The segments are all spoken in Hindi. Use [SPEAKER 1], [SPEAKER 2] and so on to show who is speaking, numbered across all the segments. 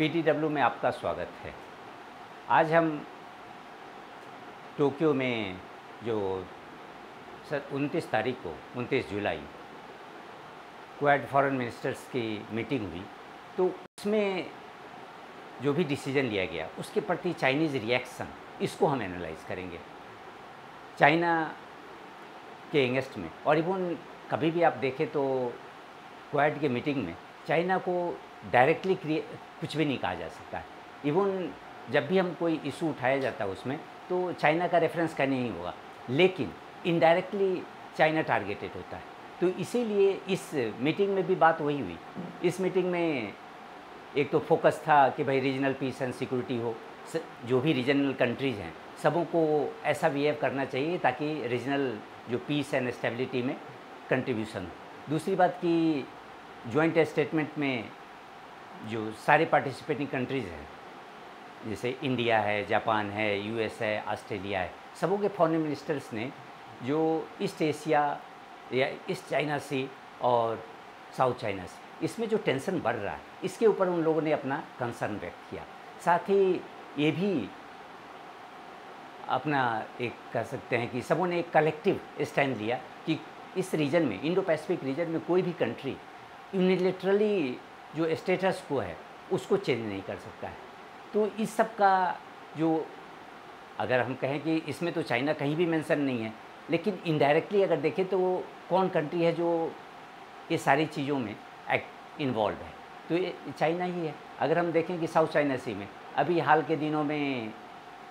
[SPEAKER 1] पीटीडब्ल्यू में आपका स्वागत है। आज हम टोक्यो में जो 29 तारीख को 29 जुलाई क्वाड फॉरेन मिनिस्टर्स की मीटिंग हुई, तो उसमें जो भी डिसीजन लिया गया उसके प्रति चाइनीज़ रिएक्शन, इसको हम एनालाइज करेंगे। चाइना के अगेंस्ट में, और इवन कभी भी आप देखें तो क्वाड के मीटिंग में चाइना को डायरेक्टली कुछ भी नहीं कहा जा सकता है। इवन जब भी हम कोई इशू उठाया जाता है उसमें तो चाइना का रेफरेंस करने नहीं होगा, लेकिन इनडायरेक्टली चाइना टारगेटेड होता है। तो इसीलिए इस मीटिंग में भी बात वही हुई। इस मीटिंग में एक तो फोकस था कि भाई रीजनल पीस एंड सिक्योरिटी हो, जो भी रीजनल कंट्रीज़ हैं सबों को ऐसा बिहेव करना चाहिए ताकि रीजनल जो पीस एंड स्टेबिलिटी में कंट्रीब्यूशन हो। दूसरी बात कि जॉइंट स्टेटमेंट में जो सारे पार्टिसिपेटिंग कंट्रीज़ हैं, जैसे इंडिया है, जापान है, यूएस है, ऑस्ट्रेलिया है, सबों के फॉरेन मिनिस्टर्स ने जो ईस्ट एशिया या ईस्ट चाइना सी और साउथ चाइना सी, इसमें जो टेंशन बढ़ रहा है, इसके ऊपर उन लोगों ने अपना कंसर्न व्यक्त किया। साथ ही ये भी अपना एक कह सकते हैं कि सबों ने एक कलेक्टिव स्टैंड लिया कि इस रीजन में, इंडो पैसिफिक रीजन में कोई भी कंट्री यूनिलेटरली जो स्टेटस को है उसको चेंज नहीं कर सकता है। तो इस सब का जो, अगर हम कहें कि इसमें तो चाइना कहीं भी मेंशन नहीं है, लेकिन इनडायरेक्टली अगर देखें तो वो कौन कंट्री है जो ये सारी चीज़ों में इन्वॉल्व है, तो ये चाइना ही है। अगर हम देखें कि साउथ चाइना सी में अभी हाल के दिनों में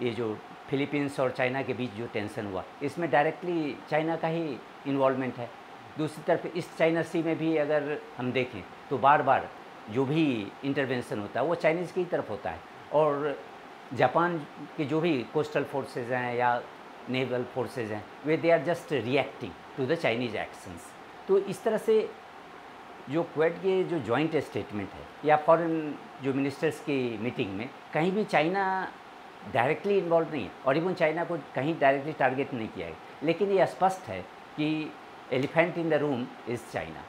[SPEAKER 1] ये जो फिलीपींस और चाइना के बीच जो टेंशन हुआ, इसमें डायरेक्टली चाइना का ही इन्वॉल्वमेंट है। दूसरी तरफ ईस्ट चाइना सी में भी अगर हम देखें तो बार बार जो भी इंटरवेंशन होता है वो चाइनीज़ की तरफ होता है, और जापान के जो भी कोस्टल फोर्सेज हैं या नेवल फोर्सेज हैं, वे they are just reacting to the Chinese actions. तो इस तरह से जो क्वाड के जो जॉइंट स्टेटमेंट है या फॉरेन जो मिनिस्टर्स की मीटिंग में कहीं भी चाइना डायरेक्टली इन्वॉल्व नहीं है, और इवन चाइना को कहीं डायरेक्टली टारगेट नहीं किया है, लेकिन ये स्पष्ट है कि elephant in the room is China.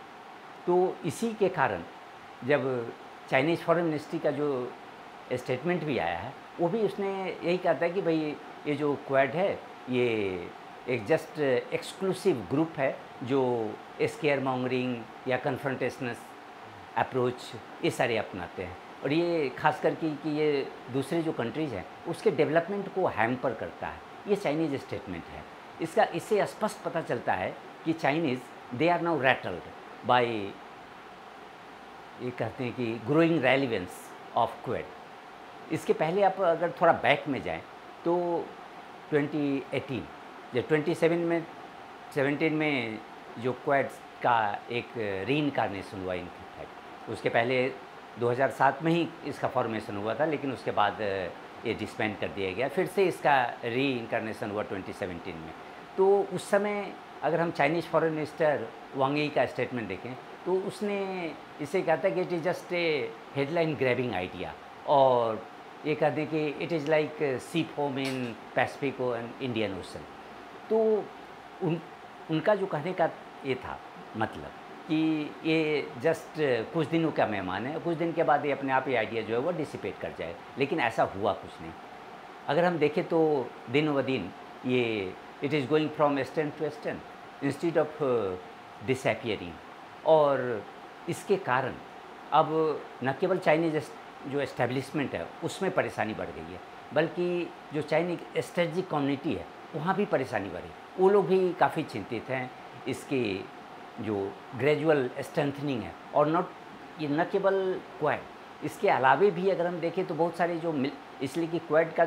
[SPEAKER 1] तो इसी के कारण जब चाइनीज़ फॉरेन मिनिस्ट्री का जो स्टेटमेंट भी आया है, वो भी उसने यही कहा था कि भाई ये जो क्वाड है ये एक जस्ट एक्सक्लूसिव ग्रुप है जो स्केयर मॉन्गरिंग या कन्फ्रंटेशनल अप्रोच ये सारे अपनाते हैं, और ये खास करके कि ये दूसरे जो कंट्रीज़ हैं उसके डेवलपमेंट को हैम्पर करता है। ये चाइनीज़ स्टेटमेंट है। इससे स्पष्ट पता चलता है कि Chinese they are now rattled by, ये कहते हैं कि ग्रोइंग रेलिवेंस ऑफ क्वाड। इसके पहले आप अगर थोड़ा बैक में जाएं तो 2018 या 2017 में जो क्वाड का एक रीइनकार्नेशन हुआ इनफैक्ट, उसके पहले 2007 में ही इसका फॉर्मेशन हुआ था, लेकिन उसके बाद ये डिस्बैंड कर दिया गया। फिर से इसका रीइनकार्नेशन हुआ 2017 में। तो उस समय अगर हम चाइनीज़ फॉरेन मिनिस्टर वांग यी का स्टेटमेंट देखें तो उसने इसे कहा था कि it is just a headline grabbing idea, और ये कहते हैं कि it is like sea foam in Pacific and Indian Ocean. तो उनका जो कहने का ये था मतलब कि ये जस्ट कुछ दिनों का मेहमान है, कुछ दिन के बाद ये अपने आप ही आइडिया जो है वो डिसिपेट कर जाए, लेकिन ऐसा हुआ कुछ नहीं। अगर हम देखें तो दिन ब दिन ये it is going from eastern to western instead of disappearing, और इसके कारण अब न केवल चाइनीज़ जो एस्टेब्लिशमेंट है उसमें परेशानी बढ़ गई है, बल्कि जो चाइनीज़ स्ट्रेटजिक कम्युनिटी है वहाँ भी परेशानी बढ़ी। वो लोग भी काफ़ी चिंतित हैं इसके जो ग्रेजुअल स्ट्रेंथनिंग है, और ये न केवल क्वाड, इसके अलावे भी अगर हम देखें तो बहुत सारे जो इसलिए कि क्वाड का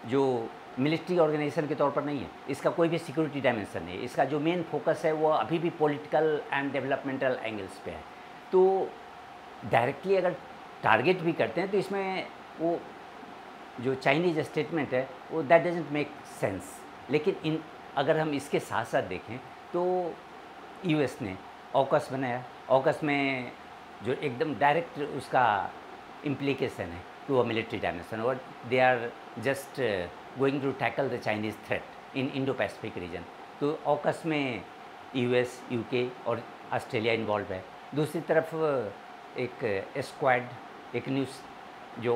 [SPEAKER 1] जो मिलिट्री ऑर्गेनाइजेशन के तौर पर नहीं है, इसका कोई भी सिक्योरिटी डायमेंशन नहीं है। इसका जो मेन फोकस है वो अभी भी पॉलिटिकल एंड डेवलपमेंटल एंगल्स पे है। तो डायरेक्टली अगर टारगेट भी करते हैं तो इसमें वो जो चाइनीज़ स्टेटमेंट है वो दैट डजंट मेक सेंस। लेकिन अगर हम इसके साथ साथ देखें तो यूएस ने ऑकस बनाया, ऑकस में जो एकदम डायरेक्ट उसका इम्प्लीकेशन है टू अ मिलिट्री डायमेंशन, और they are just going to tackle the Chinese threat in Indo Pacific region. तो ऑकस में यूएस, यूके और ऑस्ट्रेलिया इन्वॉल्व है। दूसरी तरफ एक स्क्वाड, एक न्यू जो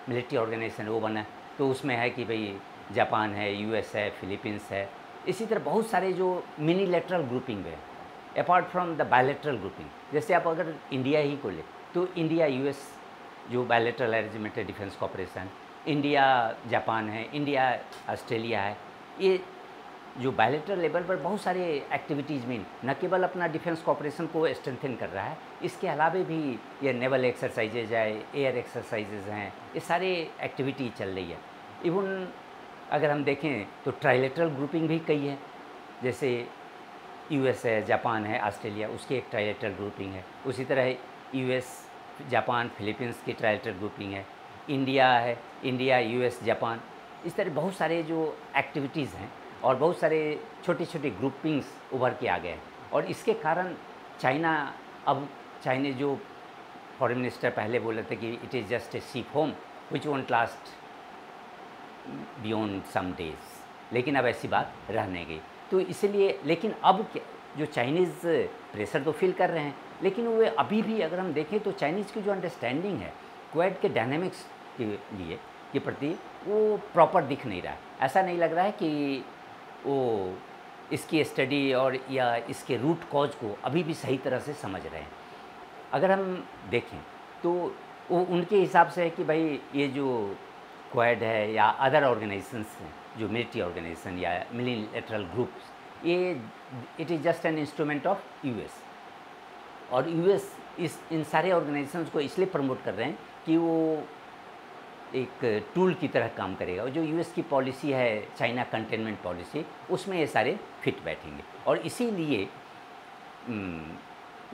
[SPEAKER 1] मिलिट्री ऑर्गेनाइजेशन वो बना, तो उसमें है कि भाई जापान है, यूएस है, फिलीपींस है, इसी तरह बहुत सारे जो मिनीलेटरल ग्रुपिंग है apart from the bilateral grouping. जैसे आप अगर इंडिया ही को ले तो इंडिया यूएस जो बायलैटरल अरेंजमेंट है डिफेंस कॉपरेशन, इंडिया जापान है, इंडिया ऑस्ट्रेलिया है, ये जो बायलैटरल लेवल पर बहुत सारे एक्टिविटीज़ में न केवल अपना डिफेंस कॉपरेशन को स्ट्रेंथन कर रहा है, इसके अलावा भी ये नेवल एक्सरसाइजेज है, एयर एक्सरसाइजेज हैं, ये सारे एक्टिविटी चल रही है। इवन अगर हम देखें तो ट्राइलेटरल ग्रुपिंग भी कई है, जैसे यूएस है, जापान है, ऑस्ट्रेलिया, उसकी एक ट्राइलेटरल ग्रुपिंग है। उसी तरह यूएस, जापान, फिलीपींस की ट्राइलेटरल ग्रुपिंग है, इंडिया है, इंडिया, यूएस, जापान, इस तरह बहुत सारे जो एक्टिविटीज़ हैं और बहुत सारे छोटे छोटे ग्रुपिंग्स उभर के आ गए हैं। और इसके कारण चाइना, अब चाइनीज जो फॉरेन मिनिस्टर पहले बोले थे कि it is just a sea foam which won't last beyond some days, लेकिन अब ऐसी बात रह नहीं गई। तो इसलिए लेकिन अब जो चाइनीज़ प्रेशर तो फील कर रहे हैं, लेकिन वे अभी भी अगर हम देखें तो चाइनीज़ की जो अंडरस्टैंडिंग है क्वेड के डायनामिक्स के लिए के प्रति वो प्रॉपर दिख नहीं रहा है। ऐसा नहीं लग रहा है कि वो इसकी स्टडी और या इसके रूट कॉज को अभी भी सही तरह से समझ रहे हैं। अगर हम देखें तो वो उनके हिसाब से है कि भाई ये जो क्वाड है या अदर ऑर्गेनाइजेशंस हैं, जो मिलिट्री ऑर्गेनाइजेशन या मिलिलेटरल ग्रुप्स, ये it is just an instrument of US. और यूएस इन सारे ऑर्गेनाइजेशंस को इसलिए प्रमोट कर रहे हैं कि वो एक टूल की तरह काम करेगा। और जो यूएस की पॉलिसी है चाइना कंटेनमेंट पॉलिसी, उसमें ये सारे फिट बैठेंगे। और इसीलिए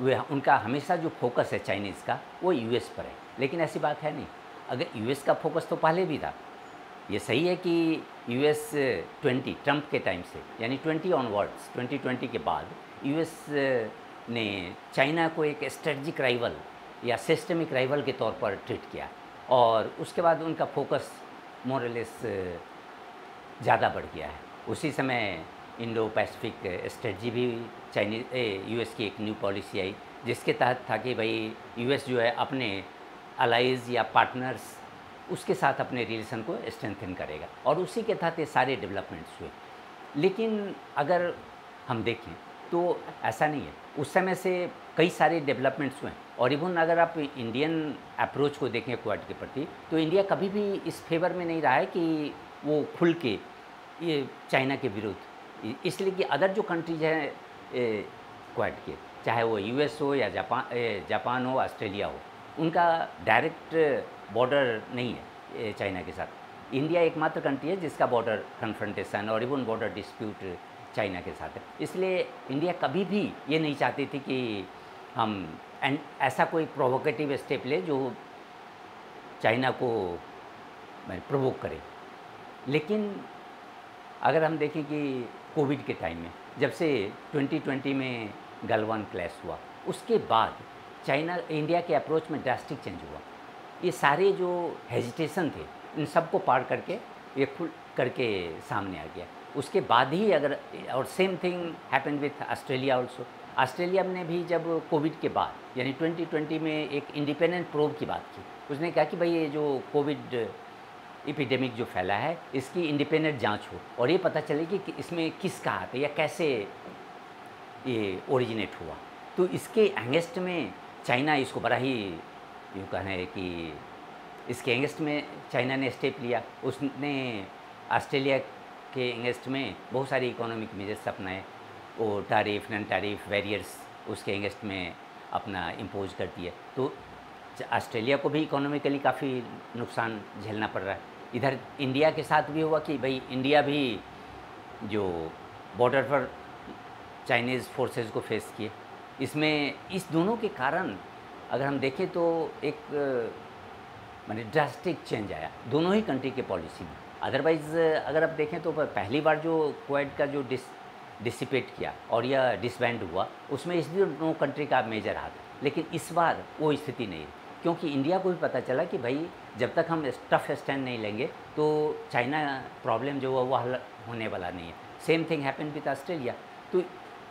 [SPEAKER 1] वे उनका हमेशा जो फोकस है चाइनीज़ का वो यूएस पर है। लेकिन ऐसी बात है नहीं, अगर यूएस का फोकस तो पहले भी था। ये सही है कि यूएस 20 ट्रंप के टाइम से यानी 20 ऑनवर्ड्स 2020 के बाद यूएस ने चाइना को एक स्ट्रेटजिक राइवल या सिस्टमिक राइवल के तौर पर ट्रीट किया, और उसके बाद उनका फोकस मोरलेस ज़्यादा बढ़ गया है। उसी समय इंडो पैसिफिक स्ट्रेटजी भी चाइनीज यूएस की एक न्यू पॉलिसी आई, जिसके तहत था कि भाई यूएस जो है अपने अलाइज या पार्टनर्स उसके साथ अपने रिलेशन को स्ट्रेंथन करेगा, और उसी के तहत ये सारे डेवलपमेंट्स हुए। लेकिन अगर हम देखें तो ऐसा नहीं है, उस समय से कई सारे डेवलपमेंट्स हुए। और इवन अगर आप इंडियन अप्रोच को देखें क्वाड के प्रति, तो इंडिया कभी भी इस फेवर में नहीं रहा है कि वो खुल के ये चाइना के विरुद्ध, इसलिए कि अदर जो कंट्रीज हैं क्वाड के, चाहे वो यूएस हो या जापान हो, ऑस्ट्रेलिया हो, उनका डायरेक्ट बॉर्डर नहीं है चाइना के साथ। इंडिया एकमात्र कंट्री है जिसका बॉर्डर कन्फ्रंटेशन और इवन बॉर्डर डिस्प्यूट चाइना के साथ है। इसलिए इंडिया कभी भी ये नहीं चाहती थी कि हम ऐसा कोई प्रोवोकेटिव स्टेप ले जो चाइना को प्रोवोक करे। लेकिन अगर हम देखें कि कोविड के टाइम में जब से 2020 में गलवान क्लैश हुआ, उसके बाद चाइना इंडिया के अप्रोच में ड्रास्टिक चेंज हुआ। ये सारे जो हेजिटेशन थे इन सब को पार करके ये खुल करके सामने आ गया। उसके बाद ही अगर, और same thing happened with Australia also. Australia ने भी जब कोविड के बाद यानी 2020 में एक इंडिपेंडेंट प्रोब की बात की, उसने कहा कि भाई ये जो कोविड एपिडेमिक जो फैला है इसकी इंडिपेंडेंट जांच हो और ये पता चले कि इसमें किसका हाथ है या कैसे ये ओरिजिनेट हुआ। तो इसके एंगेस्ट में चाइना इसको बड़ा ही यूँ कहना है कि इसके एंगेस्ट में चाइना ने स्टेप लिया। उसने ऑस्ट्रेलिया के एंगेस्ट में बहुत सारी इकोनॉमिक मेजर्स अपनाए, वो टैरिफ, नॉन टैरिफ, बैरियर्स उसके एंगेस्ट में अपना इम्पोज कर दिया। तो ऑस्ट्रेलिया को भी इकोनॉमिकली काफ़ी नुकसान झेलना पड़ रहा है। इधर इंडिया के साथ भी हुआ कि भाई इंडिया भी जो बॉर्डर पर चाइनीज़ फोर्सेस को फेस किए। इसमें इस दोनों के कारण अगर हम देखें तो एक माने ड्रास्टिक चेंज आया दोनों ही कंट्री के पॉलिसी में। अदरवाइज़ अगर आप देखें तो पहली बार जो क्वाड का जो डिसिपेट किया और यह डिसबैंड हुआ, उसमें इस दोनों कंट्री का मेजर हाथ है। लेकिन इस बार वो स्थिति नहीं है, क्योंकि इंडिया को भी पता चला कि भाई जब तक हम टफ स्टैंड नहीं लेंगे तो चाइना प्रॉब्लम जो वो हल होने वाला नहीं है। Same thing happen with Australia. तो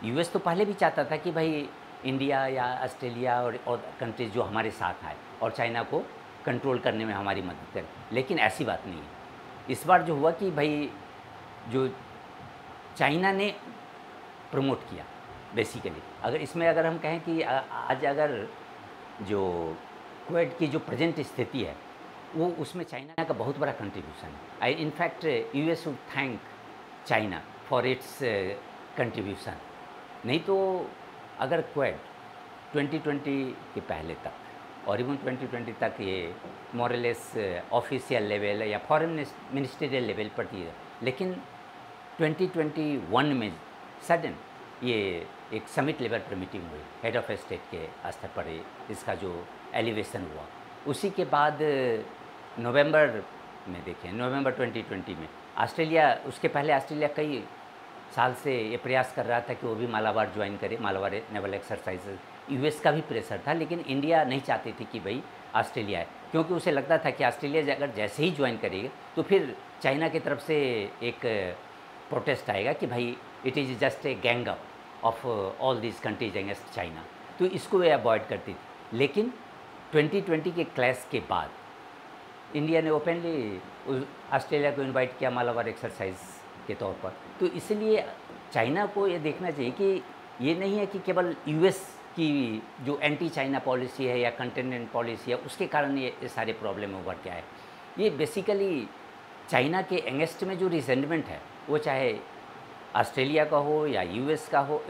[SPEAKER 1] यूएस तो पहले भी चाहता था कि भाई इंडिया या ऑस्ट्रेलिया और कंट्रीज जो हमारे साथ आए और चाइना को कंट्रोल करने में हमारी मदद करे, लेकिन ऐसी बात नहीं है। इस बार जो हुआ कि भाई जो चाइना ने प्रमोट किया बेसिकली, अगर हम कहें कि आज अगर जो क्वेड की जो प्रेजेंट स्थिति है वो उसमें चाइना का बहुत बड़ा कंट्रीब्यूशन है। आई in fact US would thank China for its contribution. नहीं तो अगर क्वेड 2020 के पहले तक और इवन 2020 तक ये मोरलेस ऑफिशियल लेवल या फॉरेन मिनिस्टरियल लेवल पर थी, लेकिन 2021 में सडन ये एक समिट लेवल पर मीटिंग हुई हेड ऑफ स्टेट के स्तर पर, इसका जो एलिवेशन हुआ। उसी के बाद नवंबर में देखें, नवंबर 2020 में ऑस्ट्रेलिया, उसके पहले ऑस्ट्रेलिया कई साल से ये प्रयास कर रहा था कि वो भी मालाबार ज्वाइन करे, मालाबार नेवल एक्सरसाइजेज। यूएस का भी प्रेशर था, लेकिन इंडिया नहीं चाहती थी कि भाई ऑस्ट्रेलिया है, क्योंकि उसे लगता था कि ऑस्ट्रेलिया अगर जैसे ही ज्वाइन करेगा तो फिर चाइना की तरफ से एक प्रोटेस्ट आएगा कि भाई it is just a gang up of all this countries against China, तो इसको वे अवॉइड करती थी। लेकिन 2020 के क्लैश के बाद इंडिया ने ओपनली ऑस्ट्रेलिया को इनवाइट किया मालाबार एक्सरसाइज के तौर पर। तो इसलिए चाइना को ये देखना चाहिए कि ये नहीं है कि केवल यूएस की जो एंटी चाइना पॉलिसी है या कंटेनमेंट पॉलिसी है उसके कारण ये सारे प्रॉब्लम उभर के आए। ये बेसिकली चाइना के अगेंस्ट में जो रिजेंटमेंट है, वो चाहे ऑस्ट्रेलिया का हो या यूएस का हो,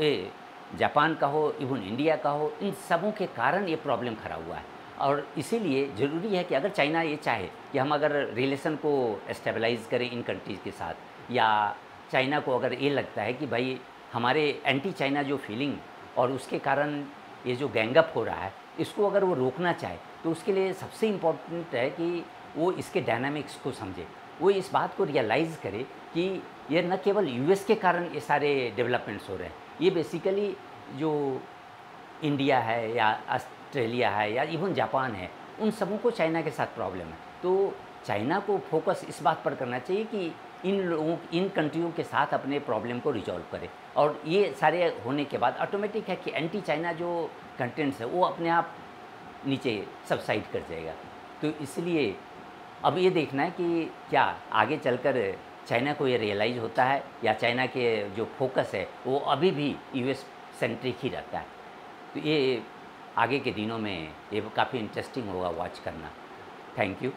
[SPEAKER 1] जापान का हो, इवन इंडिया का हो, इन सबों के कारण ये प्रॉब्लम खड़ा हुआ है। और इसीलिए ज़रूरी है कि अगर चाइना ये चाहे कि हम अगर रिलेशन को एस्टेबलाइज करें इन कंट्रीज़ के साथ, या चाइना को अगर ये लगता है कि भाई हमारे एंटी चाइना जो फीलिंग और उसके कारण ये जो गैंगअप हो रहा है, इसको अगर वो रोकना चाहे, तो उसके लिए सबसे इम्पोर्टेंट है कि वो इसके डायनामिक्स को समझे, वो इस बात को रियलाइज़ करे कि ये न केवल यूएस के कारण ये सारे डेवलपमेंट्स हो रहे हैं, ये बेसिकली जो इंडिया है या ऑस्ट्रेलिया है या इवन जापान है, उन सबों को चाइना के साथ प्रॉब्लम है। तो चाइना को फोकस इस बात पर करना चाहिए कि इन कंट्रियों के साथ अपने प्रॉब्लम को रिजॉल्व करे, और ये सारे होने के बाद ऑटोमेटिक है कि एंटी चाइना जो कंटेंट्स है वो अपने आप नीचे सबसाइड कर जाएगा। तो इसलिए अब ये देखना है कि क्या आगे चलकर चाइना को ये रियलाइज़ होता है, या चाइना के जो फोकस है वो अभी भी यूएस सेंट्रिक ही रहता है। तो ये आगे के दिनों में ये काफ़ी इंटरेस्टिंग होगा वॉच करना। Thank you.